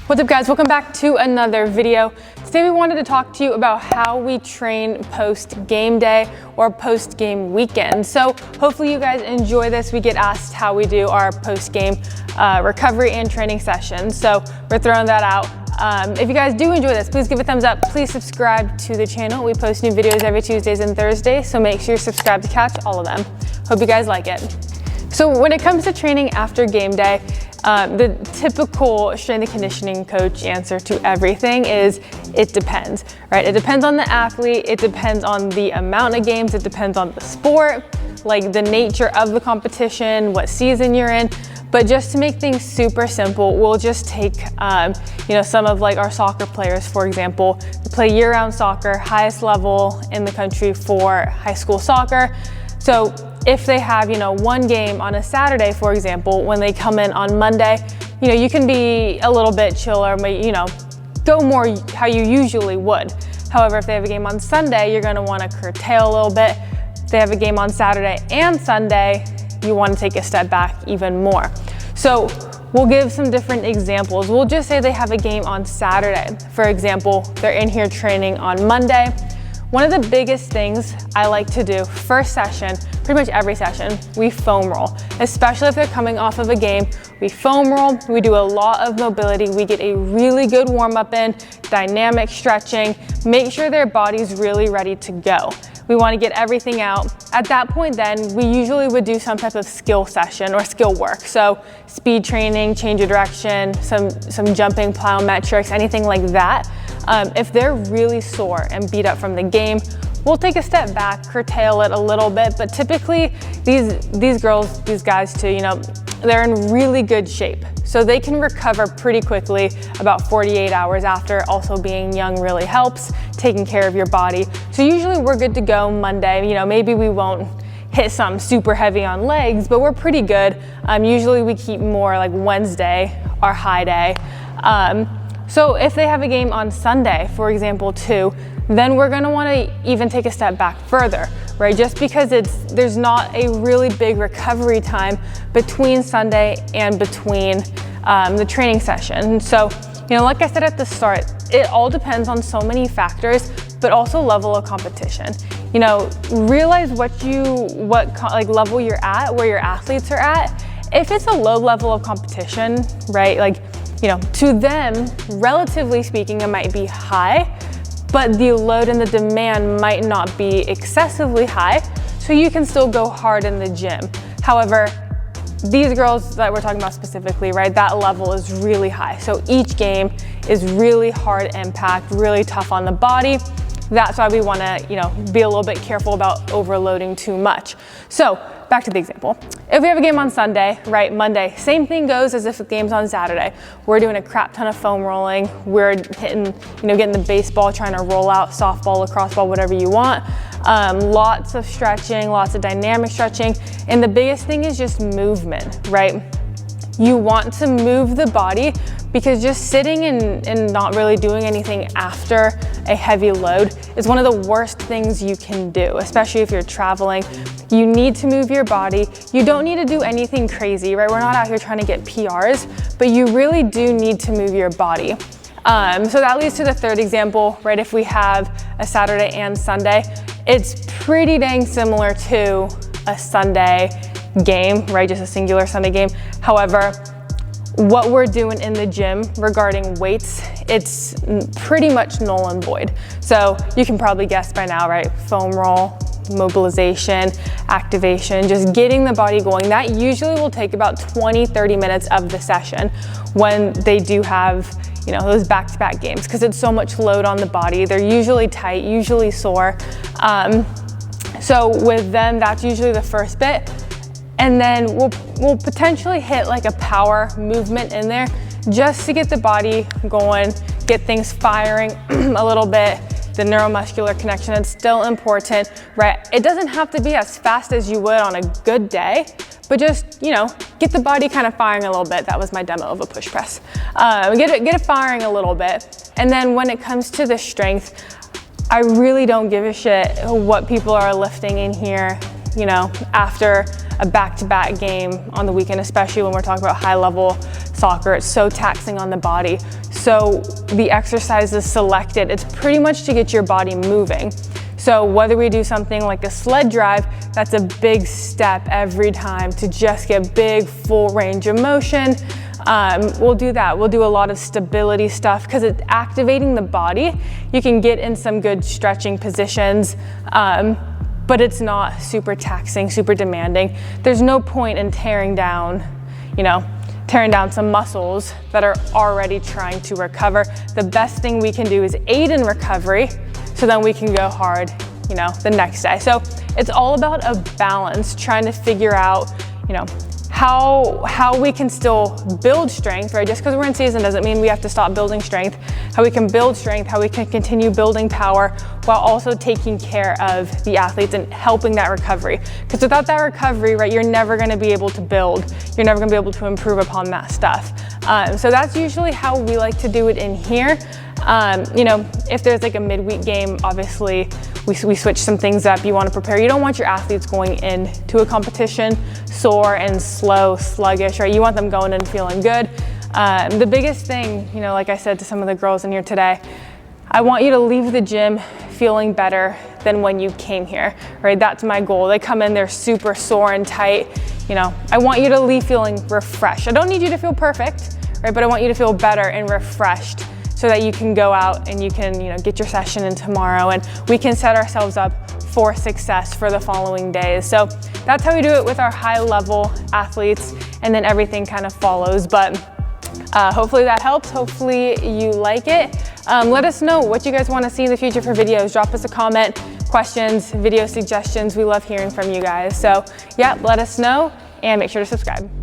What's up guys, welcome back to another video. Today we wanted to talk to you about how we train post game day or post game weekend. So hopefully you guys enjoy this. We get asked how we do our post game recovery and training sessions. So we're throwing that out. If you guys do enjoy this, please give it a thumbs up. Please subscribe to the channel. We post new videos every Tuesdays and Thursdays, so make sure you're subscribed to catch all of them. Hope you guys like it. So when it comes to training after game day, the typical strength and conditioning coach answer to everything is it depends, right? It depends on the athlete, it depends on the amount of games, it depends on the sport, like the nature of the competition, what season you're in. But just to make things super simple, we'll just take some of like our soccer players, for example, play year-round soccer, highest level in the country for high school soccer. So if they have, one game on a Saturday, for example, when they come in on Monday, you can be a little bit chiller, go more how you usually would. However, if they have a game on Sunday, you're gonna wanna curtail a little bit. If they have a game on Saturday and Sunday, you wanna take a step back even more. So we'll give some different examples. We'll just say they have a game on Saturday. For example, they're in here training on Monday. One of the biggest things I like to do first session, pretty much every session, we foam roll. Especially if they're coming off of a game, we foam roll, we do a lot of mobility, we get a really good warm up in, dynamic stretching, make sure their body's really ready to go. We want to get everything out. At that point then, we usually would do some type of skill session or skill work. So speed training, change of direction, some jumping, plyometrics, anything like that. If they're really sore and beat up from the game, we'll take a step back, curtail it a little bit, but typically these girls, these guys too, they're in really good shape. So they can recover pretty quickly, about 48 hours after. Also being young really helps, taking care of your body. So usually we're good to go Monday. Maybe we won't hit some super heavy on legs, but we're pretty good. Usually we keep more like Wednesday, our high day. So if they have a game on Sunday, for example, too, then we're gonna wanna even take a step back further, right? Just because there's not a really big recovery time between Sunday and between the training session. So, like I said at the start, it all depends on so many factors, but also level of competition. Realize what level you're at, where your athletes are at. If it's a low level of competition, right? To them, relatively speaking, it might be high, but the load and the demand might not be excessively high, so you can still go hard in the gym. However, these girls that we're talking about specifically, right, that level is really high. So each game is really hard impact, really tough on the body. That's why we wanna, be a little bit careful about overloading too much. So back to the example. If we have a game on Sunday, right, Monday, same thing goes as if the game's on Saturday. We're doing a crap ton of foam rolling. We're hitting, getting the baseball, trying to roll out, softball, lacrosse ball, whatever you want. Lots of stretching, lots of dynamic stretching. And the biggest thing is just movement, right? You want to move the body because just sitting and not really doing anything after a heavy load is one of the worst things you can do, especially if you're traveling. You need to move your body. You don't need to do anything crazy, right? We're not out here trying to get PRs, but you really do need to move your body. So that leads to the third example, right? If we have a Saturday and Sunday, it's pretty dang similar to a Sunday game, right? Just a singular Sunday game. However, what we're doing in the gym regarding weights, it's pretty much null and void. So you can probably guess by now, right? Foam roll, mobilization, activation, just getting the body going. That usually will take about 20-30 minutes of the session when they do have those back-to-back games, because it's so much load on the body. They're usually tight, usually sore. So with them, that's usually the first bit. And then we'll potentially hit like a power movement in there just to get the body going, get things firing a little bit. The neuromuscular connection is still important, right? It doesn't have to be as fast as you would on a good day, but just, get the body kind of firing a little bit. That was my demo of a push press. Get it firing a little bit. And then when it comes to the strength, I really don't give a shit what people are lifting in here, after a back-to-back game on the weekend, especially when we're talking about high-level soccer. It's so taxing on the body. So the exercises selected, it's pretty much to get your body moving. So whether we do something like a sled drive, that's a big step every time to just get big, full range of motion. We'll do that. We'll do a lot of stability stuff because it's activating the body. You can get in some good stretching positions, but it's not super taxing, super demanding. There's no point in tearing down some muscles that are already trying to recover. The best thing we can do is aid in recovery, so then we can go hard, the next day. So it's all about a balance, trying to figure out, how we can still build strength, right? Just because we're in season doesn't mean we have to stop building strength. How we can build strength, how we can continue building power while also taking care of the athletes and helping that recovery. Because without that recovery, right, you're never going to be able to build. You're never going to be able to improve upon that stuff. So that's usually how we like to do it in here. If there's like a midweek game, obviously we switch some things up. You want to prepare. You don't want your athletes going into a competition sore and slow, sluggish, right? You want them going and feeling good. The biggest thing, like I said to some of the girls in here today, I want you to leave the gym feeling better than when you came here, right? That's my goal. They come in, they're super sore and tight. I want you to leave feeling refreshed. I don't need you to feel perfect, right? But I want you to feel better and refreshed, so that you can go out and you can, get your session in tomorrow, and we can set ourselves up for success for the following days. So that's how we do it with our high level athletes, and then everything kind of follows. But hopefully that helps. Hopefully you like it. Let us know what you guys want to see in the future for videos. Drop us a comment, questions, video suggestions. We love hearing from you guys. So yeah, let us know and make sure to subscribe.